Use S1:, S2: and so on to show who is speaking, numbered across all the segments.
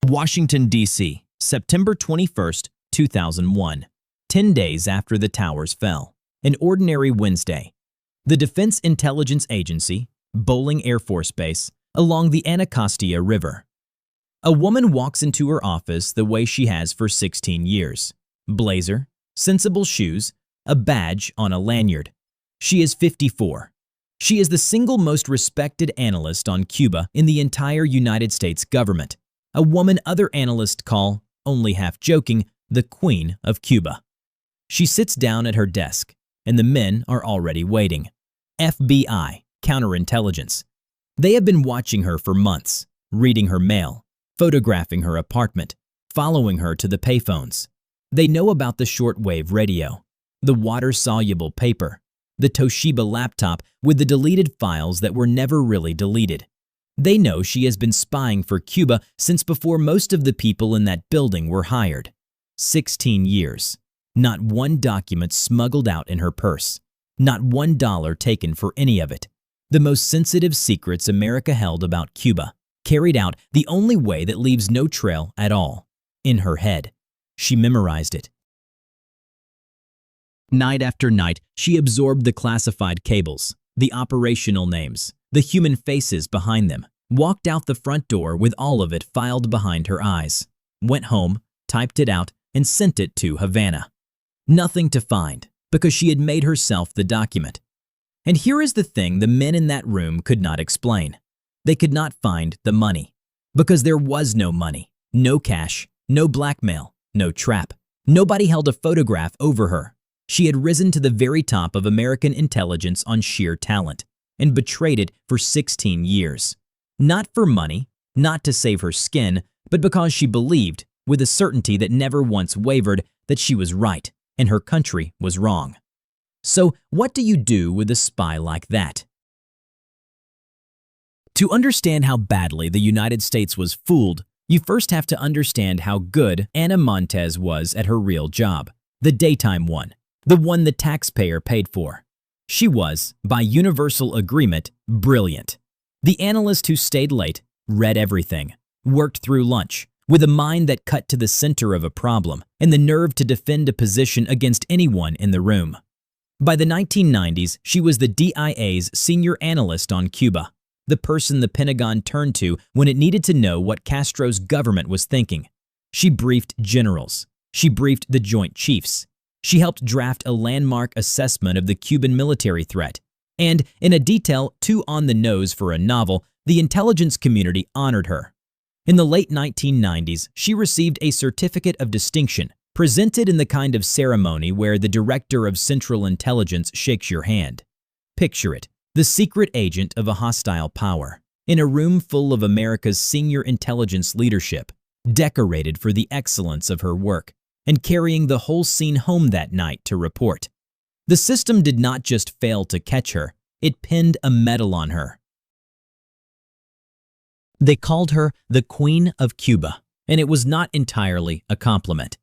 S1: Washington, D.C., September 21st, 2001. 10 days after the towers fell. An ordinary Wednesday. The Defense Intelligence Agency, Bolling Air Force Base, along the Anacostia River. A woman walks into her office the way she has for 16 years. Blazer, sensible shoes, a badge on a lanyard. She is 54. She is the single most respected analyst on Cuba in the entire United States government. A woman other analysts call, only half joking, the Queen of Cuba. She sits down at her desk, and the men are already waiting. FBI, counterintelligence. They have been watching her for months, reading her mail, photographing her apartment, following her to the payphones. They know about the shortwave radio, the water-soluble paper, the Toshiba laptop with the deleted files that were never really deleted. They know she has been spying for Cuba since before most of the people in that building were hired. 16 years. Not one document smuggled out in her purse. Not $1 taken for any of it. The most sensitive secrets America held about Cuba, carried out the only way that leaves no trail at all. In her head. She memorized it. Night after night, she absorbed the classified cables, the operational names, the human faces behind them, walked out the front door with all of it filed behind her eyes, went home, typed it out, and sent it to Havana. Nothing to find, because she had made herself the document. And here is the thing the men in that room could not explain. They could not find the money, because there was no money, no cash, no blackmail, no trap. Nobody held a photograph over her. She had risen to the very top of American intelligence on sheer talent and betrayed it for 16 years. Not for money, not to save her skin, but because she believed, with a certainty that never once wavered, that she was right and her country was wrong. So what do you do with a spy like that? To understand how badly the United States was fooled, you first have to understand how good Ana Montes was at her real job, the daytime one. The one the taxpayer paid for. She was, by universal agreement, brilliant. The analyst who stayed late, read everything, worked through lunch, with a mind that cut to the center of a problem and the nerve to defend a position against anyone in the room. By the 1990s, she was the DIA's senior analyst on Cuba, the person the Pentagon turned to when it needed to know what Castro's government was thinking. She briefed generals. She briefed the Joint Chiefs. She helped draft a landmark assessment of the Cuban military threat, and in a detail too on the nose for a novel, the intelligence community honored her. In the late 1990s, she received a certificate of distinction, presented in the kind of ceremony where the director of Central Intelligence shakes your hand. Picture it, the secret agent of a hostile power, in a room full of America's senior intelligence leadership, decorated for the excellence of her work, and carrying the whole scene home that night to report. The system did not just fail to catch her, it pinned a medal on her. They called her the Queen of Cuba, and it was not entirely a compliment.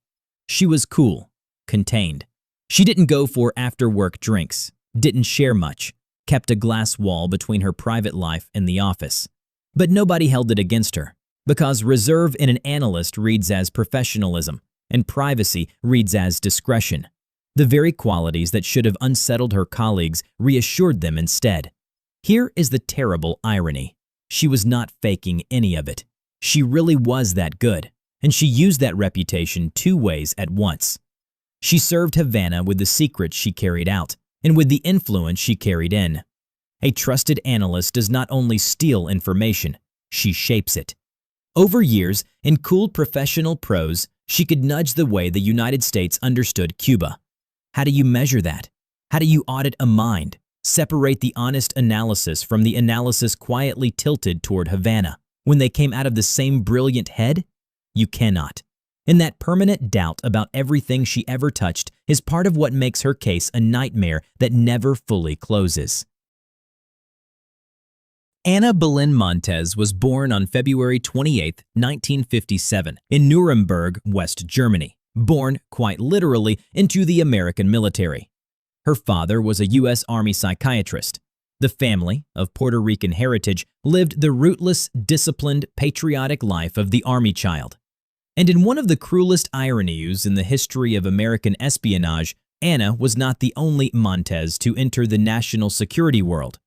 S1: She was cool, contained. She didn't go for after-work drinks, didn't share much, kept a glass wall between her private life and the office. But nobody held it against her, because reserve in an analyst reads as professionalism, and privacy reads as discretion. The very qualities that should have unsettled her colleagues reassured them instead. Here is the terrible irony. She was not faking any of it. She really was that good, and she used that reputation two ways at once. She served Havana with the secrets she carried out, and with the influence she carried in. A trusted analyst does not only steal information, she shapes it. Over years, in cool professional prose, she could nudge the way the United States understood Cuba. How do you measure that? How do you audit a mind? Separate the honest analysis from the analysis quietly tilted toward Havana when they came out of the same brilliant head? You cannot. And that permanent doubt about everything she ever touched is part of what makes her case a nightmare that never fully closes. Ana Belén Montes was born on February 28, 1957, in Nuremberg, West Germany, born, quite literally, into the American military. Her father was a U.S. Army psychiatrist. The family, of Puerto Rican heritage, lived the rootless, disciplined, patriotic life of the army child. And in one of the cruelest ironies in the history of American espionage, Anna was not the only Montes to enter the national security world.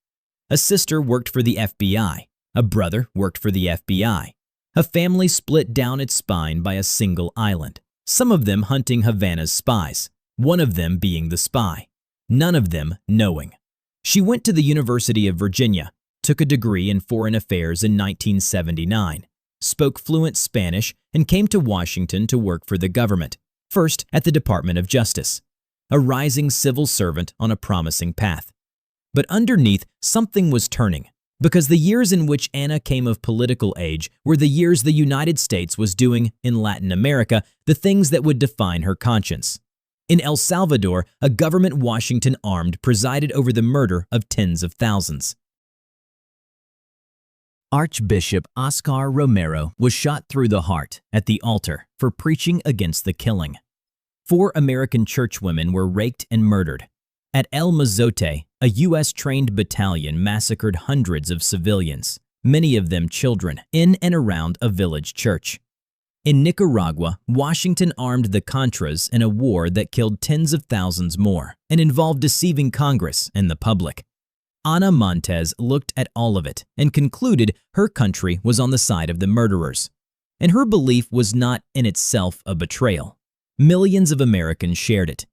S1: A sister worked for the FBI. A brother worked for the FBI. A family split down its spine by a single island, some of them hunting Havana's spies, one of them being the spy, none of them knowing. She went to the University of Virginia, took a degree in foreign affairs in 1979, spoke fluent Spanish, and came to Washington to work for the government, first at the Department of Justice, a rising civil servant on a promising path. But underneath, something was turning, because the years in which Anna came of political age were the years the United States was doing, in Latin America, the things that would define her conscience. In El Salvador, a government Washington armed presided over the murder of tens of thousands. Archbishop Oscar Romero was shot through the heart at the altar for preaching against the killing. 4 American churchwomen were raked and murdered. At El Mozote, a U.S.-trained battalion massacred hundreds of civilians, many of them children, in and around a village church. In Nicaragua, Washington armed the Contras in a war that killed tens of thousands more and involved deceiving Congress and the public. Ana Montes looked at all of it and concluded her country was on the side of the murderers. And her belief was not in itself a betrayal. Millions of Americans shared it.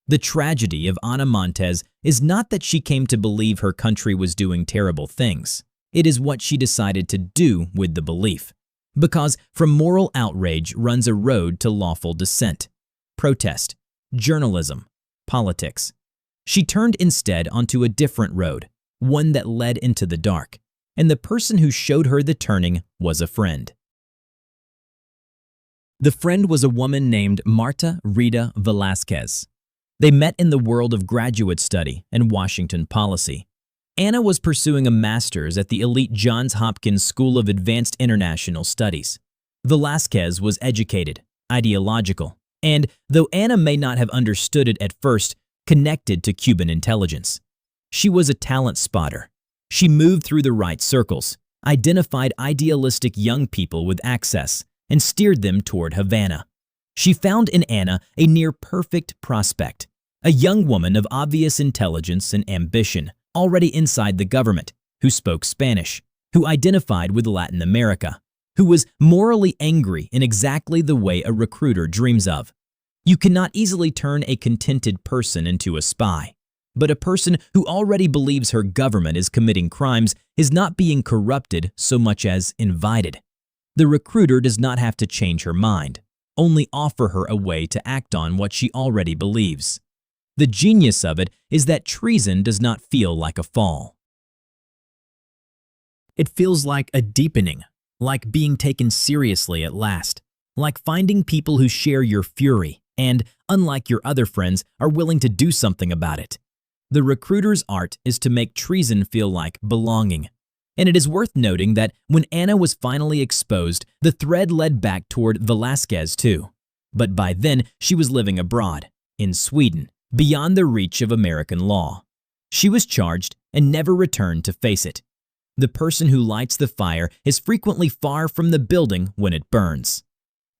S1: The tragedy of Ana Montes is not that she came to believe her country was doing terrible things. It is what she decided to do with the belief. Because from moral outrage runs a road to lawful dissent, protest, journalism, politics. She turned instead onto a different road, one that led into the dark, and the person who showed her the turning was a friend. The friend was a woman named Marta Rita Velázquez. They met in the world of graduate study and Washington policy. Anna was pursuing a master's at the elite Johns Hopkins School of Advanced International Studies. Velázquez was educated, ideological, and, though Anna may not have understood it at first, connected to Cuban intelligence. She was a talent spotter. She moved through the right circles, identified idealistic young people with access, and steered them toward Havana. She found in Anna a near-perfect prospect, a young woman of obvious intelligence and ambition, already inside the government, who spoke Spanish, who identified with Latin America, who was morally angry in exactly the way a recruiter dreams of. You cannot easily turn a contented person into a spy, but a person who already believes her government is committing crimes is not being corrupted so much as invited. The recruiter does not have to change her mind, only offer her a way to act on what she already believes. The genius of it is that treason does not feel like a fall. It feels like a deepening, like being taken seriously at last, like finding people who share your fury and, unlike your other friends, are willing to do something about it. The recruiter's art is to make treason feel like belonging. And it is worth noting that when Anna was finally exposed, the thread led back toward Velázquez too. But by then, she was living abroad, in Sweden, beyond the reach of American law. She was charged and never returned to face it. The person who lights the fire is frequently far from the building when it burns.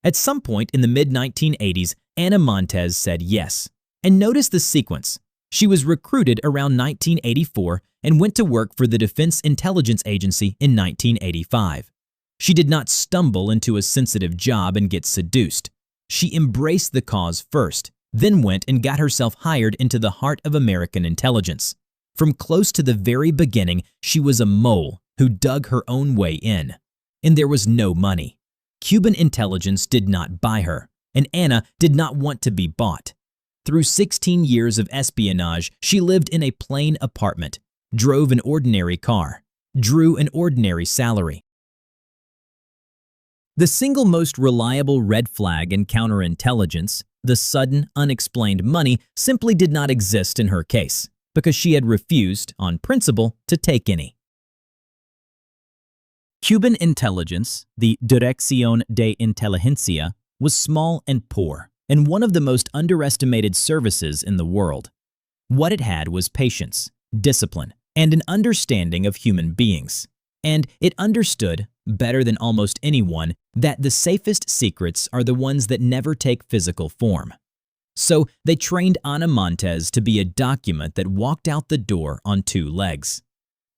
S1: At some point in the mid-1980s, Ana Montes said yes. And notice the sequence. She was recruited around 1984 and went to work for the Defense Intelligence Agency in 1985. She did not stumble into a sensitive job and get seduced. She embraced the cause first, then went and got herself hired into the heart of American intelligence. From close to the very beginning, she was a mole who dug her own way in. And there was no money. Cuban intelligence did not buy her, and Anna did not want to be bought. Through 16 years of espionage, she lived in a plain apartment, drove an ordinary car, drew an ordinary salary. The single most reliable red flag in counterintelligence, the sudden, unexplained money, simply did not exist in her case, because she had refused, on principle, to take any. Cuban intelligence, the Dirección de Inteligencia, was small and poor, and one of the most underestimated services in the world. What it had was patience, discipline, and an understanding of human beings. And it understood, better than almost anyone, that the safest secrets are the ones that never take physical form. So they trained Ana Montes to be a document that walked out the door on two legs.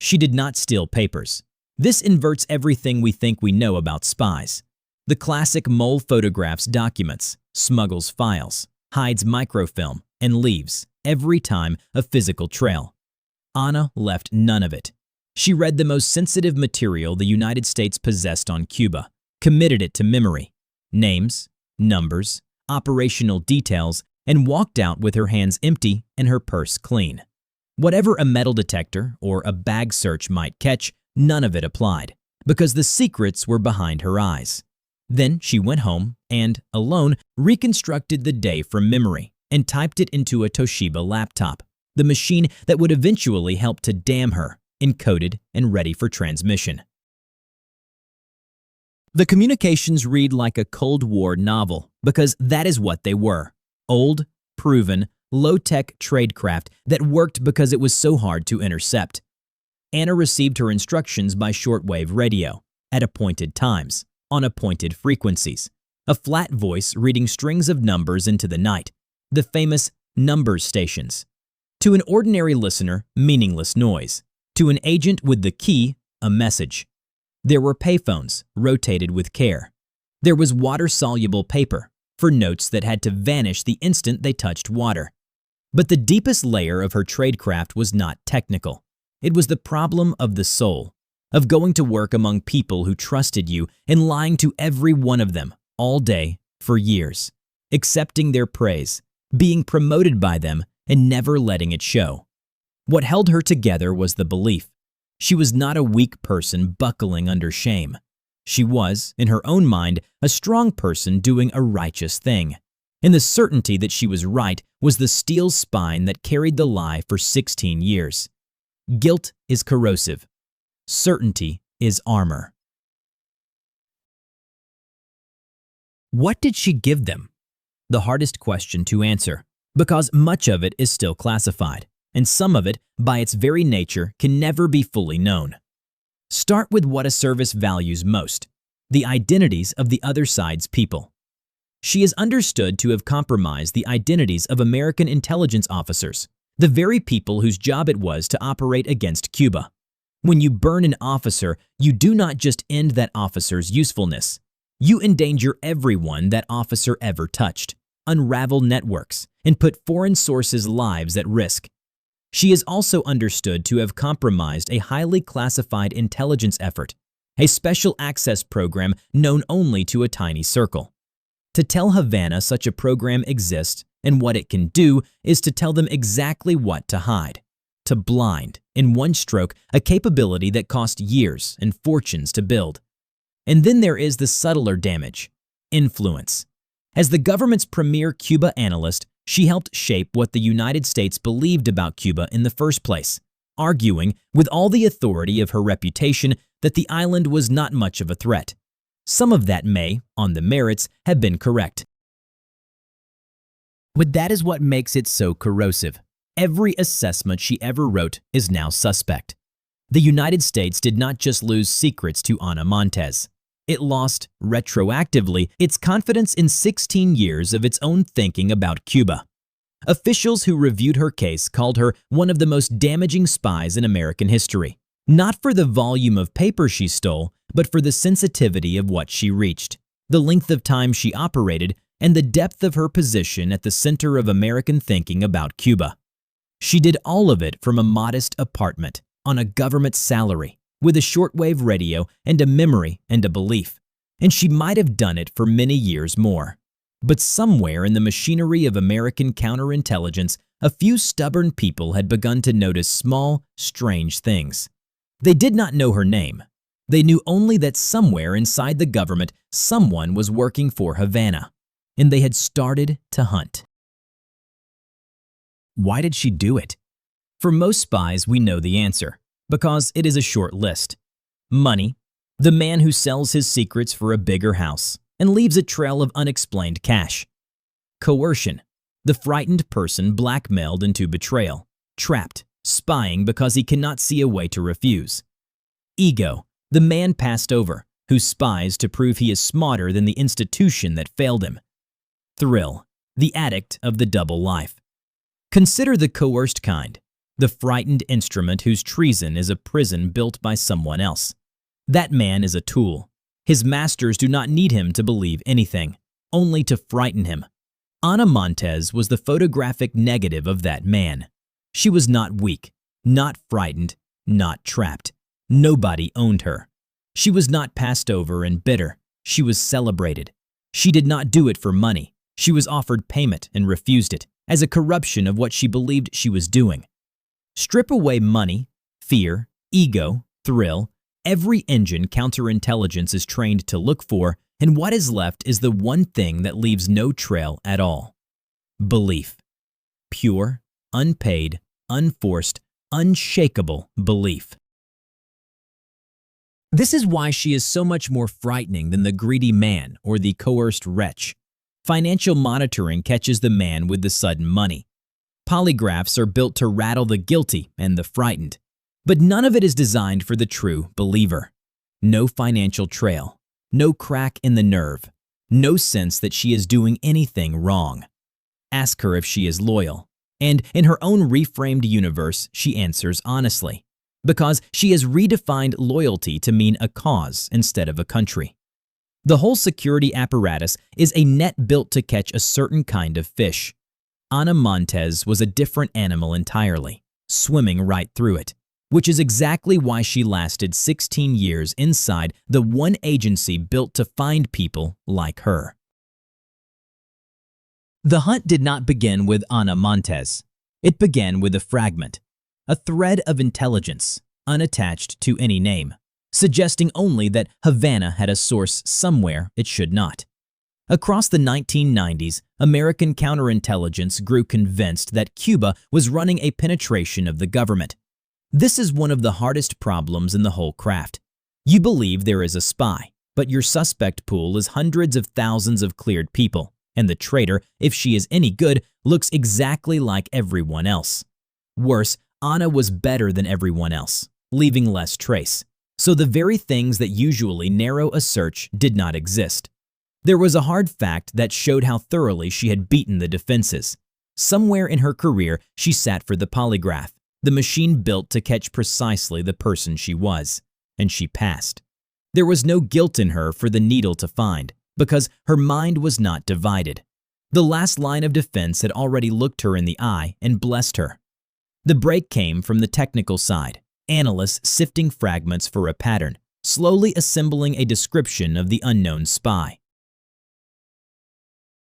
S1: She did not steal papers. This inverts everything we think we know about spies. The classic mole photographs documents, smuggles files, hides microfilm, and leaves, every time, a physical trail. Ana left none of it. She read the most sensitive material the United States possessed on Cuba, committed it to memory, names, numbers, operational details, and walked out with her hands empty and her purse clean. Whatever a metal detector or a bag search might catch, none of it applied, because the secrets were behind her eyes. Then she went home and, alone, reconstructed the day from memory and typed it into a Toshiba laptop, the machine that would eventually help to damn her, encoded and ready for transmission. The communications read like a Cold War novel because that is what they were. Old, proven, low-tech tradecraft that worked because it was so hard to intercept. Ana received her instructions by shortwave radio, at appointed times, on appointed frequencies. A flat voice reading strings of numbers into the night, the famous numbers stations. To an ordinary listener, meaningless noise. To an agent with the key, a message. There were payphones, rotated with care. There was water-soluble paper, for notes that had to vanish the instant they touched water. But the deepest layer of her tradecraft was not technical. It was the problem of the soul, of going to work among people who trusted you and lying to every one of them, all day, for years, accepting their praise, being promoted by them, and never letting it show. What held her together was the belief. She was not a weak person buckling under shame. She was, in her own mind, a strong person doing a righteous thing. And the certainty that she was right was the steel spine that carried the lie for 16 years. Guilt is corrosive. Certainty is armor. What did she give them? The hardest question to answer, because much of it is still classified, and some of it, by its very nature, can never be fully known. Start with what a service values most, the identities of the other side's people. She is understood to have compromised the identities of American intelligence officers, the very people whose job it was to operate against Cuba. When you burn an officer, you do not just end that officer's usefulness. You endanger everyone that officer ever touched, unravel networks, and put foreign sources' lives at risk. She is also understood to have compromised a highly classified intelligence effort, a special access program known only to a tiny circle. To tell Havana such a program exists and what it can do is to tell them exactly what to hide, to blind, in one stroke, a capability that cost years and fortunes to build. And then there is the subtler damage, influence. As the government's premier Cuba analyst, she helped shape what the United States believed about Cuba in the first place, arguing, with all the authority of her reputation, that the island was not much of a threat. Some of that may, on the merits, have been correct. But that is what makes it so corrosive. Every assessment she ever wrote is now suspect. The United States did not just lose secrets to Ana Montes. It lost, retroactively, its confidence in 16 years of its own thinking about Cuba. Officials who reviewed her case called her one of the most damaging spies in American history, not for the volume of paper she stole, but for the sensitivity of what she reached, the length of time she operated, and the depth of her position at the center of American thinking about Cuba. She did all of it from a modest apartment, on a government salary, with a shortwave radio and a memory and a belief. And she might have done it for many years more. But somewhere in the machinery of American counterintelligence, a few stubborn people had begun to notice small, strange things. They did not know her name. They knew only that somewhere inside the government, someone was working for Havana, and they had started to hunt. Why did she do it? For most spies, we know the answer, because it is a short list. Money, the man who sells his secrets for a bigger house and leaves a trail of unexplained cash. Coercion, the frightened person blackmailed into betrayal, trapped, spying because he cannot see a way to refuse. Ego, the man passed over, who spies to prove he is smarter than the institution that failed him. Thrill, the addict of the double life. Consider the coerced kind, the frightened instrument whose treason is a prison built by someone else. That man is a tool. His masters do not need him to believe anything, only to frighten him. Ana Montes was the photographic negative of that man. She was not weak, not frightened, not trapped. Nobody owned her. She was not passed over and bitter. She was celebrated. She did not do it for money. She was offered payment and refused it, as a corruption of what she believed she was doing. Strip away money, fear, ego, thrill, every engine counterintelligence is trained to look for, and what is left is the one thing that leaves no trail at all. Belief. Pure, unpaid, unforced, unshakable belief. This is why she is so much more frightening than the greedy man or the coerced wretch. Financial monitoring catches the man with the sudden money. Polygraphs are built to rattle the guilty and the frightened. But none of it is designed for the true believer. No financial trail, no crack in the nerve, no sense that she is doing anything wrong. Ask her if she is loyal, and in her own reframed universe, she answers honestly, because she has redefined loyalty to mean a cause instead of a country. The whole security apparatus is a net built to catch a certain kind of fish. Ana Montes was a different animal entirely, swimming right through it, which is exactly why she lasted 16 years inside the one agency built to find people like her. The hunt did not begin with Ana Montes. It began with a fragment, a thread of intelligence, unattached to any name, suggesting only that Havana had a source somewhere it should not. Across the 1990s, American counterintelligence grew convinced that Cuba was running a penetration of the government. This is one of the hardest problems in the whole craft. You believe there is a spy, but your suspect pool is hundreds of thousands of cleared people, and the traitor, if she is any good, looks exactly like everyone else. Worse, Ana was better than everyone else, leaving less trace. So the very things that usually narrow a search did not exist. There was a hard fact that showed how thoroughly she had beaten the defenses. Somewhere in her career, she sat for the polygraph, the machine built to catch precisely the person she was, and she passed. There was no guilt in her for the needle to find, because her mind was not divided. The last line of defense had already looked her in the eye and blessed her. The break came from the technical side, analysts sifting fragments for a pattern, slowly assembling a description of the unknown spy.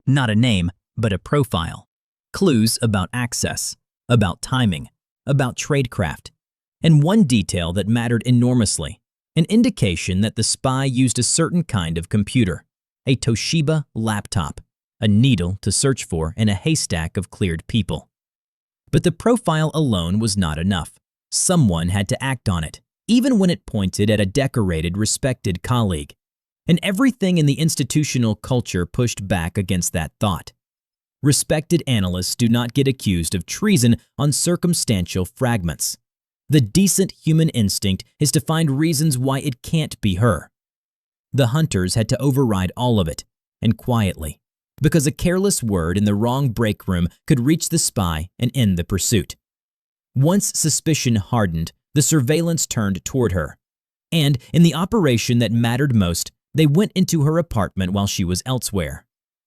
S1: Not a name, but a profile. Clues about access, about timing, about tradecraft, and one detail that mattered enormously, an indication that the spy used a certain kind of computer, a Toshiba laptop, a needle to search for in a haystack of cleared people. But the profile alone was not enough. Someone had to act on it, even when it pointed at a decorated, respected colleague. And everything in the institutional culture pushed back against that thought. Respected analysts do not get accused of treason on circumstantial fragments. The decent human instinct is to find reasons why it can't be her. The hunters had to override all of it, and quietly, because a careless word in the wrong break room could reach the spy and end the pursuit. Once suspicion hardened, the surveillance turned toward her. And in the operation that mattered most, they went into her apartment while she was elsewhere.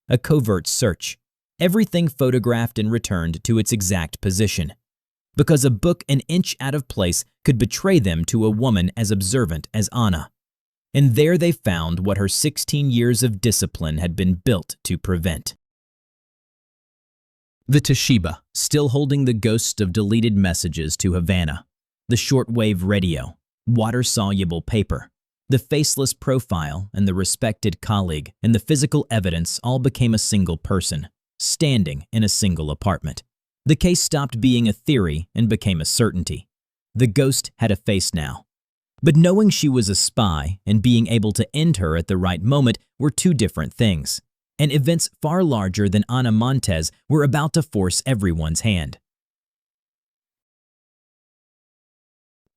S1: A covert search. Everything photographed and returned to its exact position. Because a book an inch out of place could betray them to a woman as observant as Ana. And there they found what her 16 years of discipline had been built to prevent. The Toshiba, still holding the ghosts of deleted messages to Havana. The shortwave radio, water-soluble paper. The faceless profile and the respected colleague and the physical evidence all became a single person, standing in a single apartment. The case stopped being a theory and became a certainty. The ghost had a face now. But knowing she was a spy and being able to end her at the right moment were two different things, and events far larger than Ana Montes were about to force everyone's hand.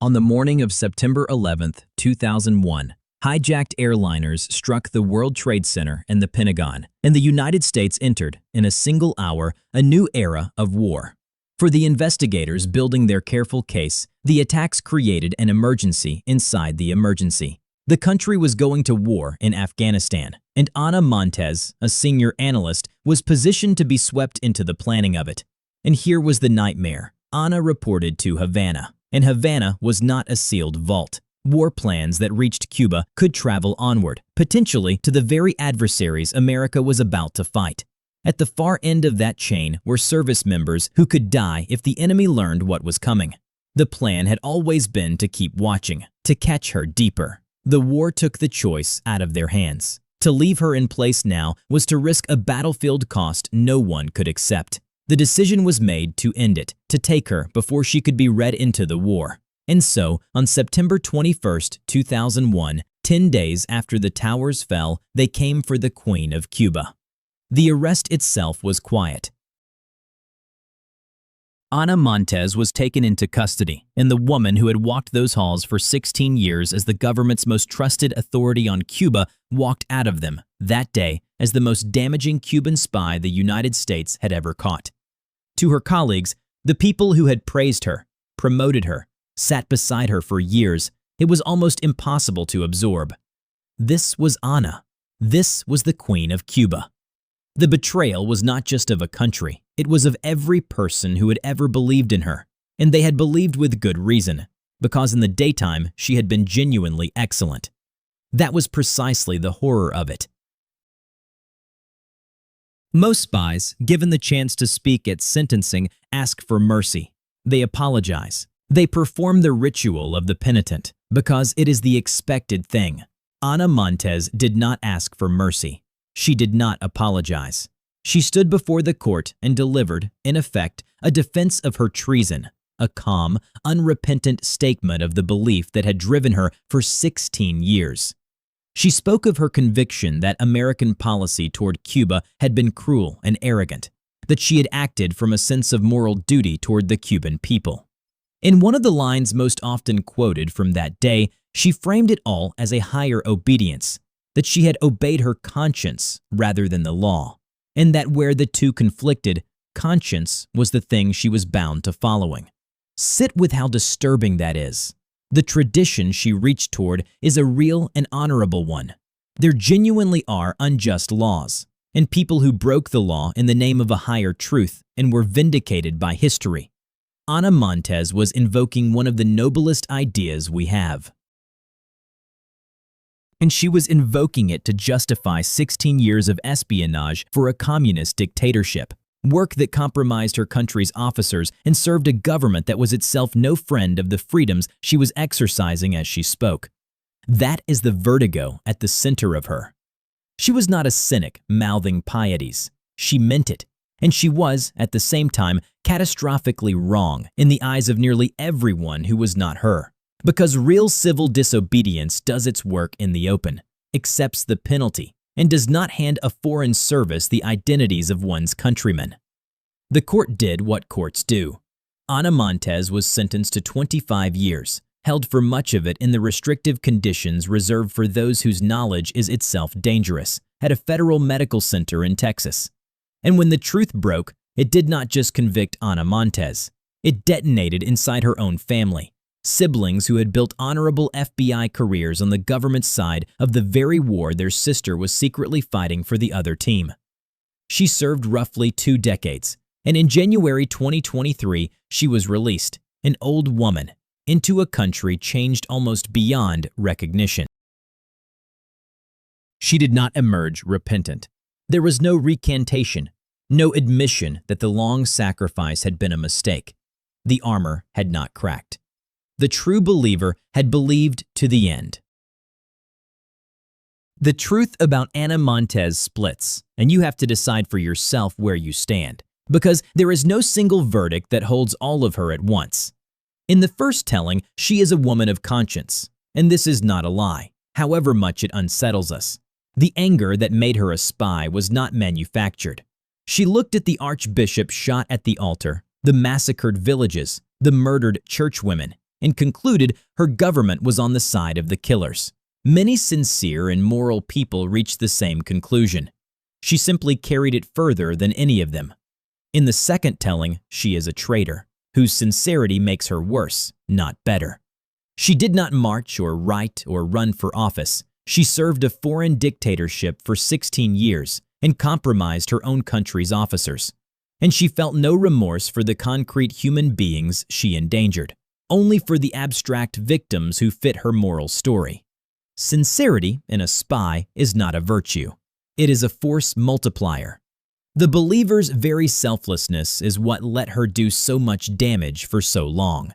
S1: On the morning of September 11, 2001, hijacked airliners struck the World Trade Center and the Pentagon, and the United States entered, in a single hour, a new era of war. For the investigators building their careful case, the attacks created an emergency inside the emergency. The country was going to war in Afghanistan, and Montes, a senior analyst, was positioned to be swept into the planning of it. And here was the nightmare. Anna reported to Havana, and Havana was not a sealed vault. War plans that reached Cuba could travel onward, potentially to the very adversaries America was about to fight. At the far end of that chain were service members who could die if the enemy learned what was coming. The plan had always been to keep watching, to catch her deeper. The war took the choice out of their hands. To leave her in place now was to risk a battlefield cost no one could accept. The decision was made to end it, to take her before she could be read into the war. And so, on September 21, 2001, 10 days after the towers fell, they came for the Queen of Cuba. The arrest itself was quiet. Montes was taken into custody, and the woman who had walked those halls for 16 years as the government's most trusted authority on Cuba walked out of them that day as the most damaging Cuban spy the United States had ever caught. To her colleagues, the people who had praised her, promoted her, sat beside her for years, it was almost impossible to absorb. This was Anna. This was the Queen of Cuba. The betrayal was not just of a country, it was of every person who had ever believed in her. And they had believed with good reason, because in the daytime she had been genuinely excellent. That was precisely the horror of it. Most spies, given the chance to speak at sentencing, ask for mercy. They apologize. They perform the ritual of the penitent, because it is the expected thing. Montes did not ask for mercy. She did not apologize. She stood before the court and delivered, in effect, a defense of her treason, a calm, unrepentant statement of the belief that had driven her for 16 years. She spoke of her conviction that American policy toward Cuba had been cruel and arrogant, that she had acted from a sense of moral duty toward the Cuban people. In one of the lines most often quoted from that day, she framed it all as a higher obedience, that she had obeyed her conscience rather than the law, and that where the two conflicted, conscience was the thing she was bound to following. Sit with how disturbing that is. The tradition she reached toward is a real and honorable one. There genuinely are unjust laws, and people who broke the law in the name of a higher truth and were vindicated by history. Montes was invoking one of the noblest ideas we have. And she was invoking it to justify 16 years of espionage for a communist dictatorship, work that compromised her country's officers and served a government that was itself no friend of the freedoms she was exercising as she spoke. That is the vertigo at the center of her. She was not a cynic mouthing pieties. She meant it, and she was, at the same time, catastrophically wrong in the eyes of nearly everyone who was not her. Because real civil disobedience does its work in the open, accepts the penalty, and does not hand a foreign service the identities of one's countrymen. The court did what courts do. Montes was sentenced to 25 years, held for much of it in the restrictive conditions reserved for those whose knowledge is itself dangerous, at a federal medical center in Texas. And when the truth broke, it did not just convict Montes. It detonated inside her own family. Siblings who had built honorable FBI careers on the government's side of the very war their sister was secretly fighting for the other team. She served roughly 2 decades, and in January 2023, she was released, an old woman, into a country changed almost beyond recognition. She did not emerge repentant. There was no recantation, no admission that the long sacrifice had been a mistake. The armor had not cracked. The true believer had believed to the end. The truth about Montes splits, and you have to decide for yourself where you stand, because there is no single verdict that holds all of her at once. In the first telling, she is a woman of conscience, and this is not a lie, however much it unsettles us. The anger that made her a spy was not manufactured. She looked at the archbishop shot at the altar, the massacred villages, the murdered churchwomen, and concluded her government was on the side of the killers. Many sincere and moral people reached the same conclusion. She simply carried it further than any of them. In the second telling, she is a traitor, whose sincerity makes her worse, not better. She did not march or write or run for office. She served a foreign dictatorship for 16 years and compromised her own country's officers. And she felt no remorse for the concrete human beings she endangered, only for the abstract victims who fit her moral story. Sincerity in a spy is not a virtue. It is a force multiplier. The believer's very selflessness is what let her do so much damage for so long.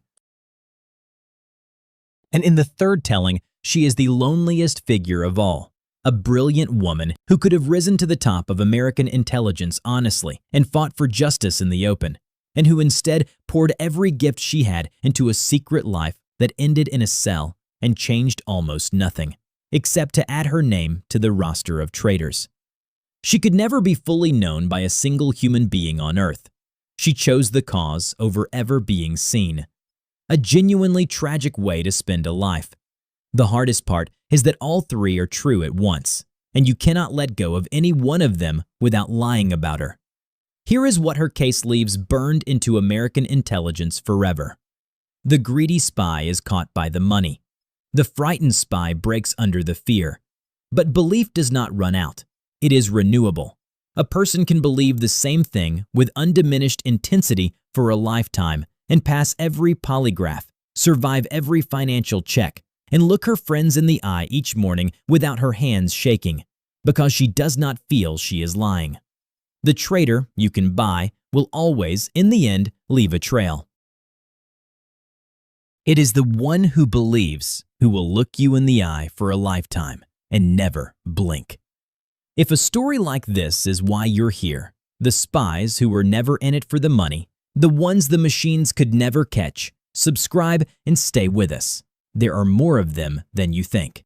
S1: And in the third telling, she is the loneliest figure of all, a brilliant woman who could have risen to the top of American intelligence honestly and fought for justice in the open, and who instead poured every gift she had into a secret life that ended in a cell and changed almost nothing, except to add her name to the roster of traitors. She could never be fully known by a single human being on Earth. She chose the cause over ever being seen. A genuinely tragic way to spend a life. The hardest part is that all three are true at once, and you cannot let go of any one of them without lying about her. Here is what her case leaves burned into American intelligence forever. The greedy spy is caught by the money. The frightened spy breaks under the fear. But belief does not run out. It is renewable. A person can believe the same thing with undiminished intensity for a lifetime and pass every polygraph, survive every financial check, and look her friends in the eye each morning without her hands shaking, because she does not feel she is lying. The traitor you can buy will always, in the end, leave a trail. It is the one who believes who will look you in the eye for a lifetime and never blink. If a story like this is why you're here, the spies who were never in it for the money, the ones the machines could never catch, subscribe and stay with us. There are more of them than you think.